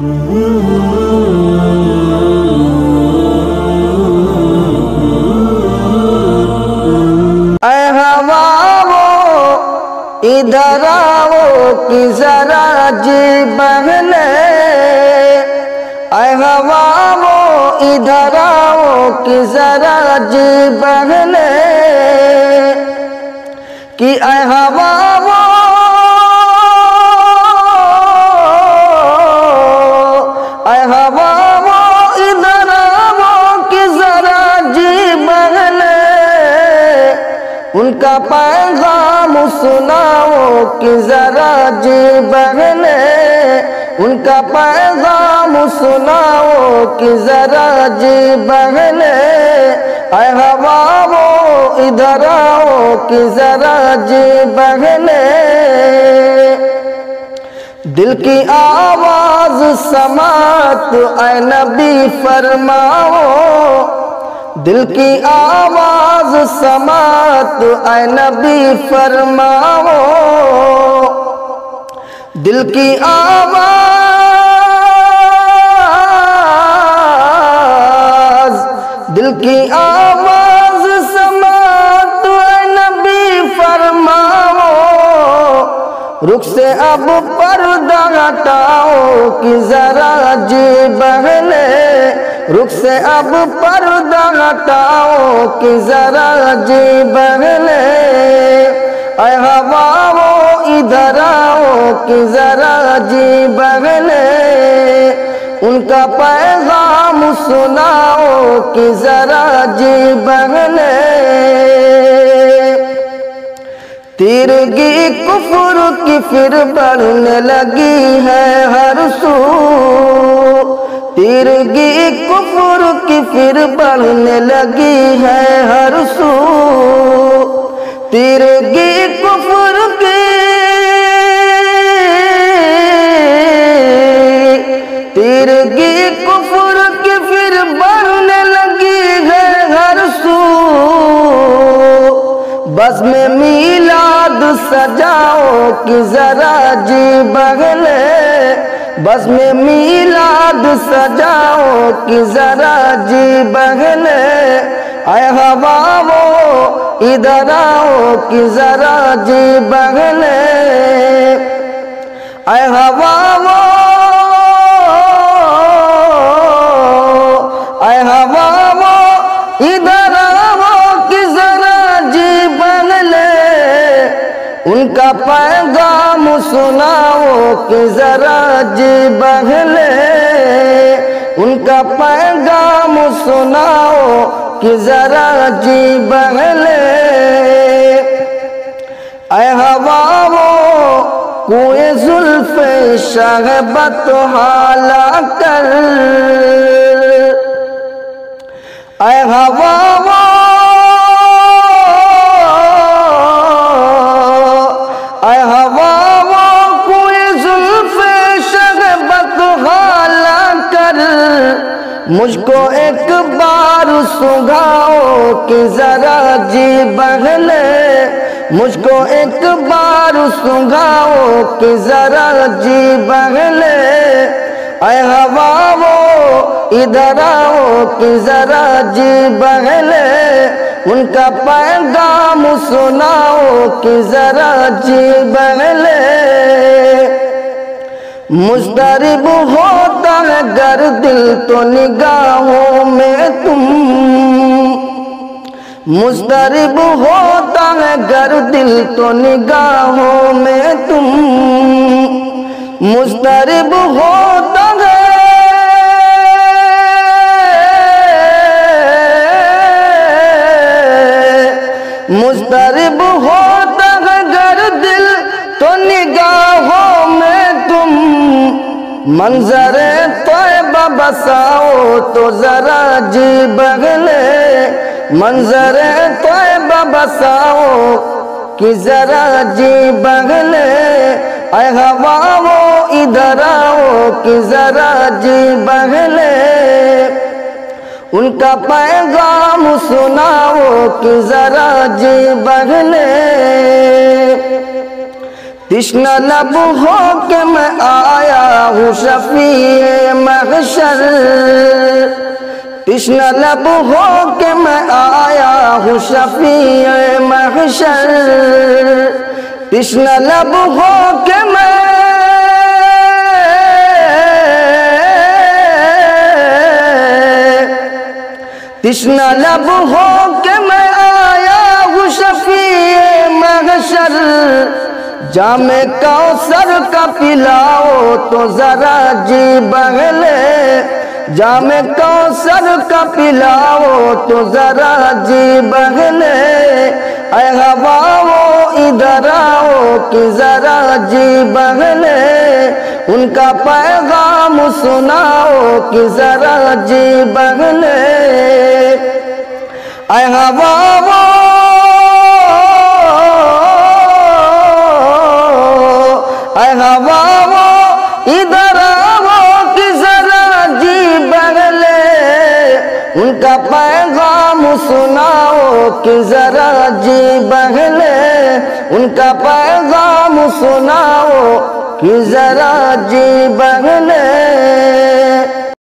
ऐ हवा वो इधर आओ कि जरा जी बहले, ऐ हवा वो इधर आओ कि जरा जी बहले, कि ऐ हवा वो ऐ हवा वो इधर आओ कि जरा जी बहले, उनका पैगाम सुनाओ कि जरा जी बहले, उनका पैगाम सुनाओ कि जरा जी बहले, ऐ हवा वो इधर आओ कि जरा जी बहले। दिल की आवाज समात ऐ नबी फरमाओ, दिल की आवाज समात ऐ नबी फरमाओ, दिल की आवाज, दिल की आवाज समात ऐ नबी फरमाओ, रुख से अब पर्दा हटाओ कि जरा जी बहले, रुख से अब पर्दा हटाओ कि जरा जी बहले, ऐ हवा वो इधर आओ कि जरा जी बहले, उनका पैगाम सुनाओ कि जरा जी बहले। तिरगी कुफर की फिर बढ़ने लगी है हर सू, तिरगी कुफर की फिर बढ़ने लगी है हर सू, तिरगी कुफर की, तिरगी कुफर की फिर बढ़ने लगी है हर सू, बस में मीलाद सजाओ कि जरा जी बहले, बस में मीलाद सजाओ कि जरा जी बहले, ऐ हवा वो इधर आओ कि जरा जी बहले, ऐ हवा वो, ऐ हवा वो इधर आओ कि जरा जी बहले, उनका पैगाम सुनाओ कि जरा जी बहले, उनका पैगाम सुनाओ कि जरा जी बहले, ऐ हवा वो कुएं जुल्फ़े शहबत हाला कर, ऐ हवा वो, ऐ हवा वो कुएं जुल्फ़े शहबत हाला कर, मुझको एक बार सुंघाओ कि जरा जी बहले, मुझको एक बार सुंघाओ कि जरा जी बहले, ऐ हवा वो इधर आओ कि जरा जी बहले, उनका पैगाम सुनाओ कि जरा जी बहले। मुस्तरिब होता है गर दिल तो निगाहों में तुम, मुस्तरिब होता है गर दिल तो निगाहों में तुम, मुस्तरिब होता है, मुस्तरिब होता है गर दिल तो निगाहों में तुम, मंजरे तौबा बसाओ तो जरा जी बहले, मंजरे तौबा बसाओ कि जरा जी बहले, ऐ हवा वो इधर आओ कि जरा जी बहले, उनका पैगाम सुनाओ कि जरा जी बहले। तिश्ना लब हो के मैं आया हूँ शफीए महशर, तिश्ना लब हो के मैं आया हूँ शफीए महशर, तिश्ना लब हो के मैं तिश्ना लब हो के मैं आया हूँ शफीए महशर। जामे कौसर का पिलाओ तो जरा जी बहले, जामे कौसर का पिलाओ तो जरा जी बहले, ऐ हवाओ इधर आओ कि जरा जी बहले, उनका पैगाम सुनाओ कि जरा जी बहले। ऐ हवाओ हवाओ इधर आओ कि जरा जी बहले, उनका पैगाम सुनाओ कि जरा जी बहले, उनका पैगाम सुनाओ कि जरा जी बहले।